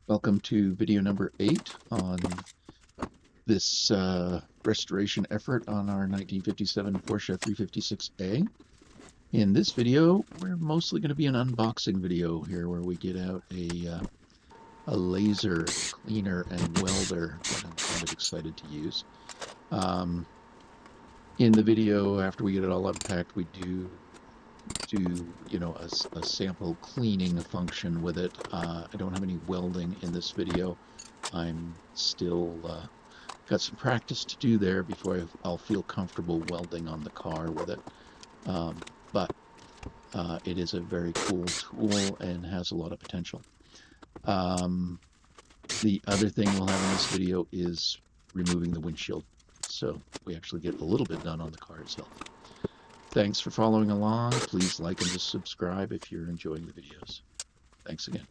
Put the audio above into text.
Welcome to video number 8 on this restoration effort on our 1957 Porsche 356A. In this video, we're mostly going to be an unboxing video here where we get out a laser cleaner and welder that I'm kind of excited to use. In the video, after we get it all unpacked, we do a sample cleaning function with it. I don't have any welding in this video. I'm still got some practice to do there before I'll feel comfortable welding on the car with it. But it is a very cool tool and has a lot of potential. The other thing we'll have in this video is removing the windshield. So we actually get a little bit done on the car itself. Thanks for following along. Please like and just subscribe if you're enjoying the videos. Thanks again.